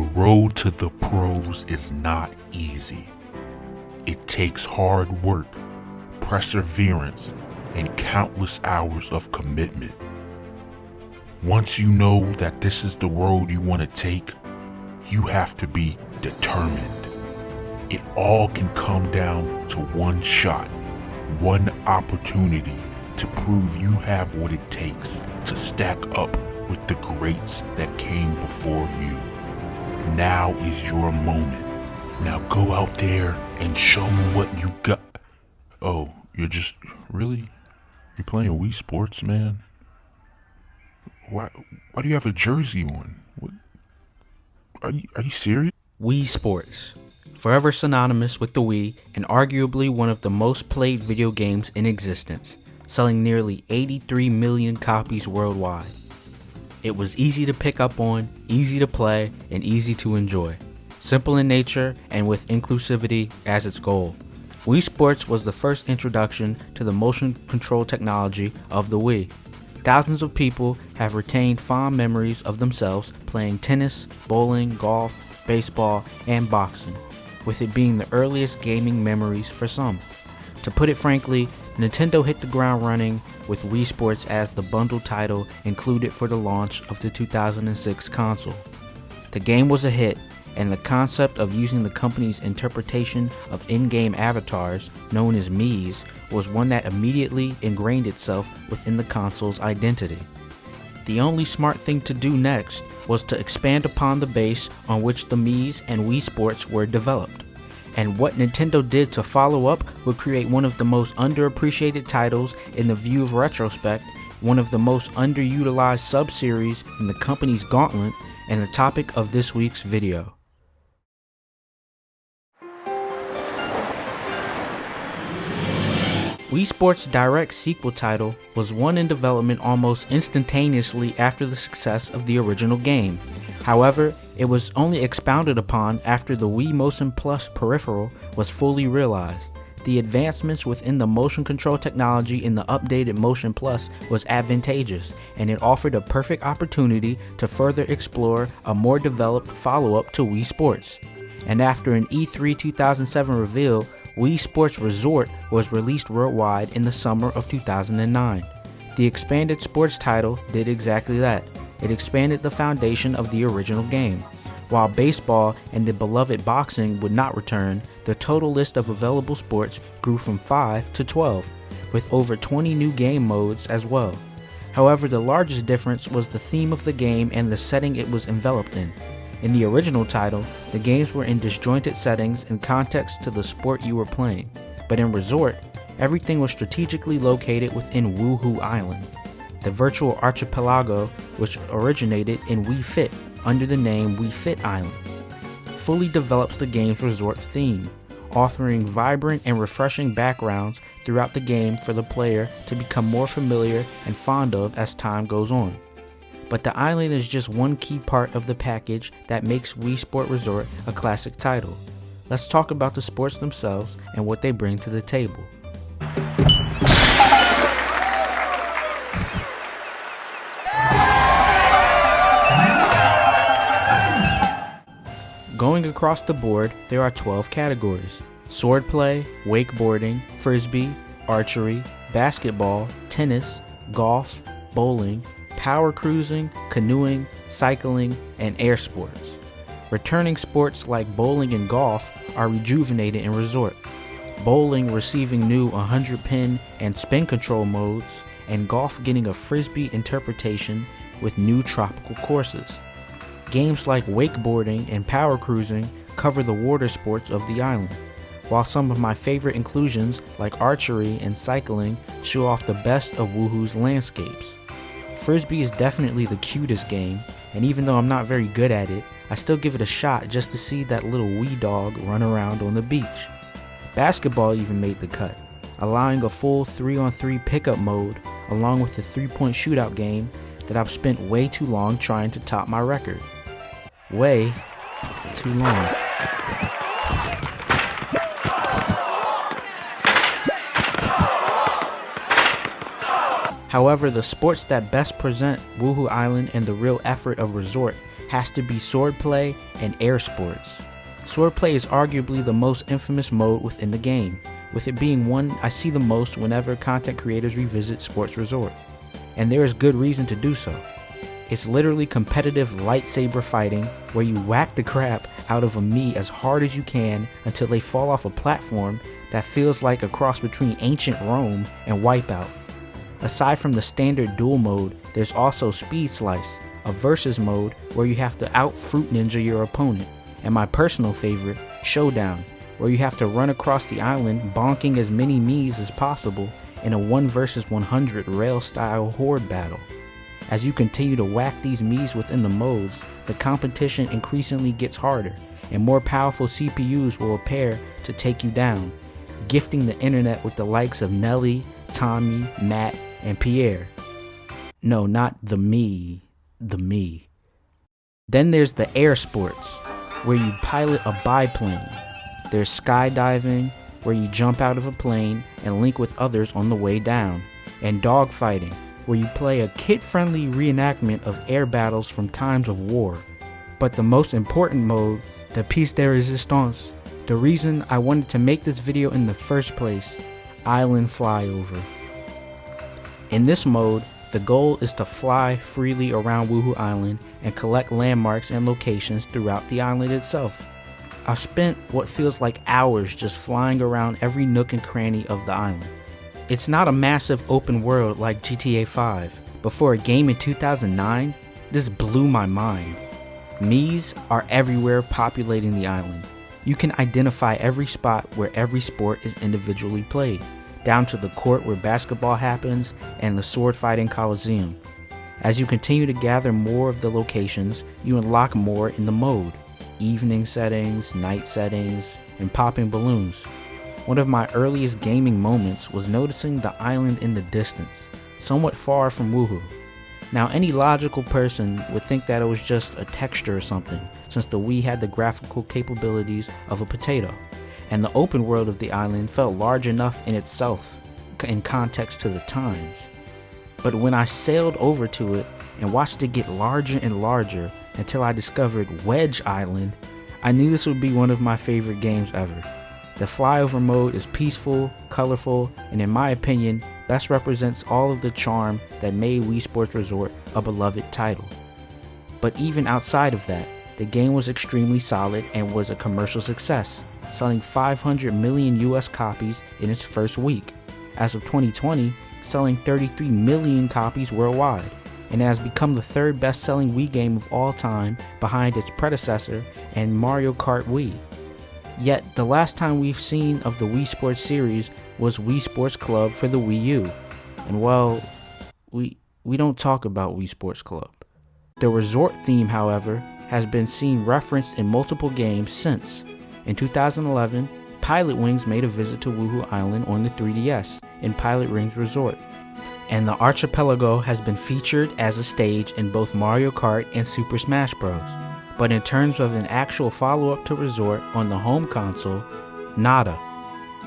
The road to the pros is not easy. It takes hard work, perseverance, and countless hours of commitment. Once you know that this is the road you want to take, you have to be determined. It all can come down to one shot, one opportunity to prove you have what it takes to stack up with the greats that came before you. Now is your moment. Now go out there and show me what you got. Oh, you're playing Wii Sports, man? Why do you have a jersey on? What? Are you serious? Wii Sports, forever synonymous with the Wii and arguably one of the most played video games in existence, selling nearly 83 million copies worldwide. It was easy to pick up on, easy to play, and easy to enjoy. Simple in nature and with inclusivity as its goal. Wii Sports was the first introduction to the motion control technology of the Wii. Thousands of people have retained fond memories of themselves playing tennis, bowling, golf, baseball, and boxing, with it being the earliest gaming memories for some. To put it frankly, Nintendo hit the ground running with Wii Sports as the bundle title included for the launch of the 2006 console. The game was a hit, and the concept of using the company's interpretation of in-game avatars, known as Miis, was one that immediately ingrained itself within the console's identity. The only smart thing to do next was to expand upon the base on which the Miis and Wii Sports were developed. And what Nintendo did to follow up would create one of the most underappreciated titles in the view of retrospect, one of the most underutilized subseries in the company's gauntlet, and the topic of this week's video. Wii Sports' direct sequel title was one in development almost instantaneously after the success of the original game. However, it was only expounded upon after the Wii Motion Plus peripheral was fully realized. The advancements within the motion control technology in the updated Motion Plus was advantageous, and it offered a perfect opportunity to further explore a more developed follow-up to Wii Sports. And after an E3 2007 reveal, Wii Sports Resort was released worldwide in the summer of 2009. The expanded sports title did exactly that. It expanded the foundation of the original game. While baseball and the beloved boxing would not return, the total list of available sports grew from 5 to 12, with over 20 new game modes as well. However, the largest difference was the theme of the game and the setting it was enveloped in. In the original title, the games were in disjointed settings in context to the sport you were playing, but in Resort, everything was strategically located within Wuhu Island, the virtual archipelago which originated in Wii Fit under the name Wii Fit Island. Fully develops the game's resort theme, offering vibrant and refreshing backgrounds throughout the game for the player to become more familiar and fond of as time goes on. But the island is just one key part of the package that makes Wii Sports Resort a classic title. Let's talk about the sports themselves and what they bring to the table. Going across the board, there are 12 categories: swordplay, wakeboarding, frisbee, archery, basketball, tennis, golf, bowling, power cruising, canoeing, cycling, and air sports. Returning sports like bowling and golf are rejuvenated in Resort, bowling receiving new 100-pin and spin control modes, and golf getting a frisbee interpretation with new tropical courses. Games like wakeboarding and power cruising cover the water sports of the island, while some of my favorite inclusions like archery and cycling show off the best of Wuhu's landscapes. Frisbee is definitely the cutest game, and even though I'm not very good at it, I still give it a shot just to see that little wee dog run around on the beach. Basketball even made the cut, allowing a full 3-on-3 pickup mode along with a 3-point shootout game that I've spent way too long trying to top my record. Way too long. However, the sports that best present Wuhu Island and the real effort of Resort has to be swordplay and air sports. Swordplay is arguably the most infamous mode within the game, with it being one I see the most whenever content creators revisit Sports Resort. And there is good reason to do so. It's literally competitive lightsaber fighting where you whack the crap out of a Mii as hard as you can until they fall off a platform that feels like a cross between ancient Rome and Wipeout. Aside from the standard duel mode, there's also Speed Slice, a versus mode where you have to out-fruit ninja your opponent, and my personal favorite, Showdown, where you have to run across the island bonking as many Miis as possible in a 1 vs 100 rail-style horde battle. As you continue to whack these Miis within the modes, the competition increasingly gets harder, and more powerful CPUs will appear to take you down, gifting the internet with the likes of Nelly, Tommy, Matt, and Pierre. No, not the Mii, the Mii. Then there's the air sports, where you pilot a biplane. There's skydiving, where you jump out of a plane and link with others on the way down, and dogfighting, where you play a kid-friendly reenactment of air battles from times of war. But the most important mode, the piece de resistance, the reason I wanted to make this video in the first place, Island Flyover. In this mode, the goal is to fly freely around Wuhu Island and collect landmarks and locations throughout the island itself. I've spent what feels like hours just flying around every nook and cranny of the island. It's not a massive open world like GTA 5, but for a game in 2009, this blew my mind. Miis are everywhere populating the island. You can identify every spot where every sport is individually played, down to the court where basketball happens and the sword fighting coliseum. As you continue to gather more of the locations, you unlock more in the mode, evening settings, night settings, and popping balloons. One of my earliest gaming moments was noticing the island in the distance, somewhat far from Wuhu. Now any logical person would think that it was just a texture or something, since the Wii had the graphical capabilities of a potato, and the open world of the island felt large enough in itself, in context to the times. But when I sailed over to it and watched it get larger and larger until I discovered Wedge Island, I knew this would be one of my favorite games ever. The flyover mode is peaceful, colorful, and in my opinion, best represents all of the charm that made Wii Sports Resort a beloved title. But even outside of that, the game was extremely solid and was a commercial success, selling 500 million US copies in its first week. As of 2020, selling 33 million copies worldwide, and has become the third best-selling Wii game of all time behind its predecessor and Mario Kart Wii. Yet, the last time we've seen of the Wii Sports series was Wii Sports Club for the Wii U. And well, we don't talk about Wii Sports Club. The resort theme, however, has been seen referenced in multiple games since. In 2011, Pilot Wings made a visit to Wuhu Island on the 3DS in Pilot Wings Resort. And the archipelago has been featured as a stage in both Mario Kart and Super Smash Bros. But in terms of an actual follow-up to Resort on the home console, nada.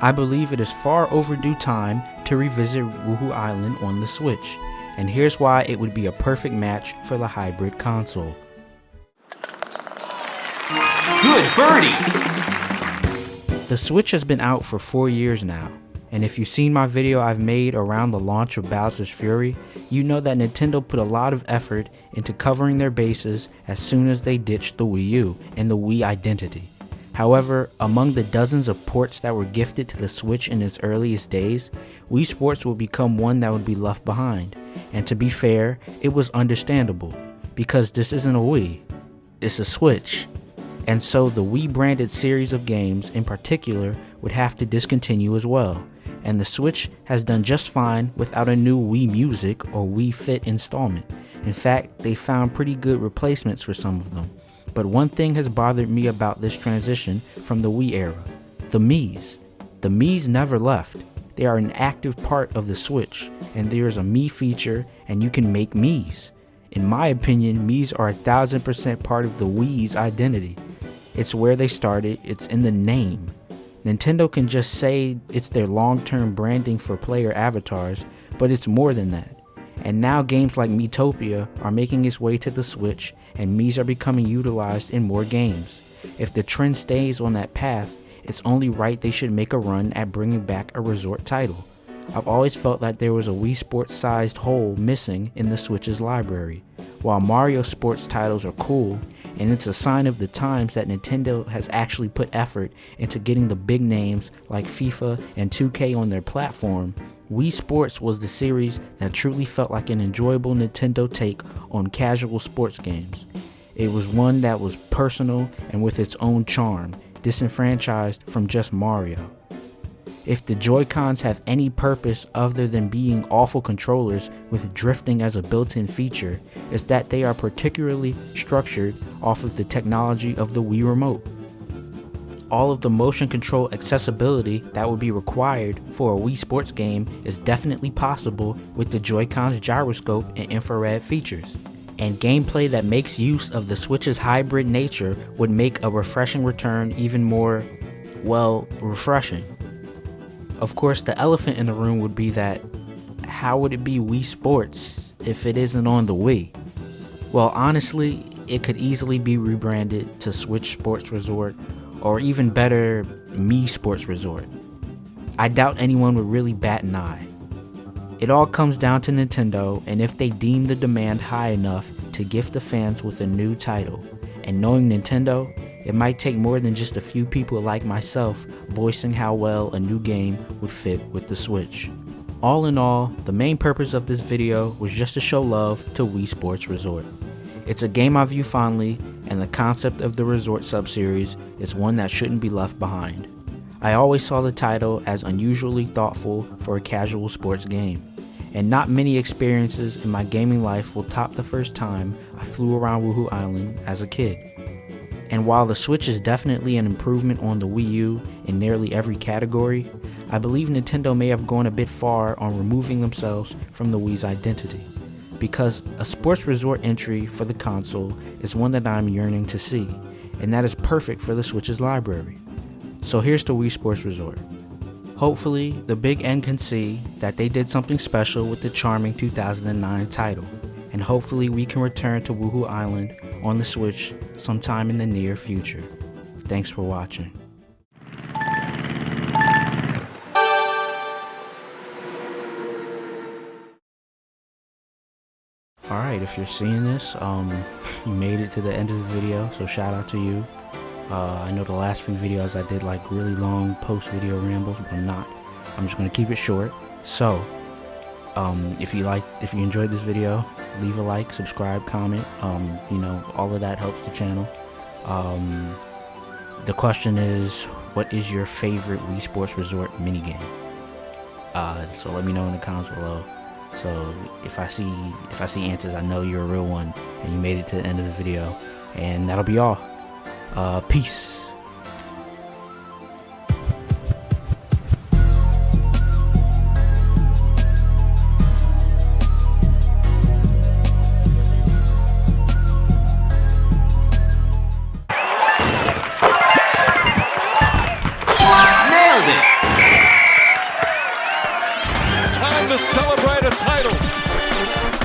I believe it is far overdue time to revisit Wuhu Island on the Switch, and here's why it would be a perfect match for the hybrid console. Good birdie! The Switch has been out for 4 years now, and if you've seen my video I've made around the launch of Bowser's Fury, you know that Nintendo put a lot of effort into covering their bases as soon as they ditched the Wii U and the Wii identity. However, among the dozens of ports that were gifted to the Switch in its earliest days, Wii Sports will become one that would be left behind. And to be fair, it was understandable, because this isn't a Wii, it's a Switch. And so the Wii branded series of games in particular would have to discontinue as well. And the Switch has done just fine without a new Wii Music or Wii Fit installment. In fact, they found pretty good replacements for some of them. But one thing has bothered me about this transition from the Wii era: the Miis. The Miis never left. They are an active part of the Switch, and there is a Mii feature and you can make Miis. In my opinion, Miis are 1000% part of the Wii's identity. It's where they started, it's in the name. Nintendo can just say it's their long-term branding for player avatars, but it's more than that. And now games like Miitopia are making its way to the Switch, and Mii's are becoming utilized in more games. If the trend stays on that path, it's only right they should make a run at bringing back a resort title. I've always felt that there was a Wii Sports sized hole missing in the Switch's library. While Mario Sports titles are cool, and it's a sign of the times that Nintendo has actually put effort into getting the big names like FIFA and 2K on their platform, Wii Sports was the series that truly felt like an enjoyable Nintendo take on casual sports games. It was one that was personal and with its own charm, disenfranchised from just Mario. If the Joy-Cons have any purpose other than being awful controllers with drifting as a built-in feature, it's that they are particularly structured off of the technology of the Wii Remote. All of the motion control accessibility that would be required for a Wii Sports game is definitely possible with the Joy-Con's gyroscope and infrared features. And gameplay that makes use of the Switch's hybrid nature would make a refreshing return even more, well, refreshing. Of course, the elephant in the room would be that, how would it be Wii Sports if it isn't on the Wii? Well, honestly, it could easily be rebranded to Switch Sports Resort, or even better, Mii Sports Resort. I doubt anyone would really bat an eye. It all comes down to Nintendo, and if they deem the demand high enough to gift the fans with a new title. And knowing Nintendo, it might take more than just a few people like myself voicing how well a new game would fit with the Switch. All in all, the main purpose of this video was just to show love to Wii Sports Resort. It's a game I view fondly, and the concept of the Resort subseries is one that shouldn't be left behind. I always saw the title as unusually thoughtful for a casual sports game, and not many experiences in my gaming life will top the first time I flew around Wuhu Island as a kid. And while the Switch is definitely an improvement on the Wii U in nearly every category, I believe Nintendo may have gone a bit far on removing themselves from the Wii's identity, because a sports resort entry for the console is one that I'm yearning to see, and that is perfect for the Switch's library. So here's to Wii Sports Resort. Hopefully, the Big N can see that they did something special with the charming 2009 title, and hopefully we can return to Wuhu Island on the Switch sometime in the near future. Thanks for watching. Alright, if you're seeing this, you made it to the end of the video, so shout out to you. I know the last few videos I did like really long post-video rambles, but I'm not. I'm just gonna keep it short. So, if you enjoyed this video, leave a like, subscribe, comment. All of that helps the channel. The question is, what is your favorite Wii Sports Resort minigame? So let me know in the comments below. So if I see answers, I know you're a real one and you made it to the end of the video. And that'll be all. Peace.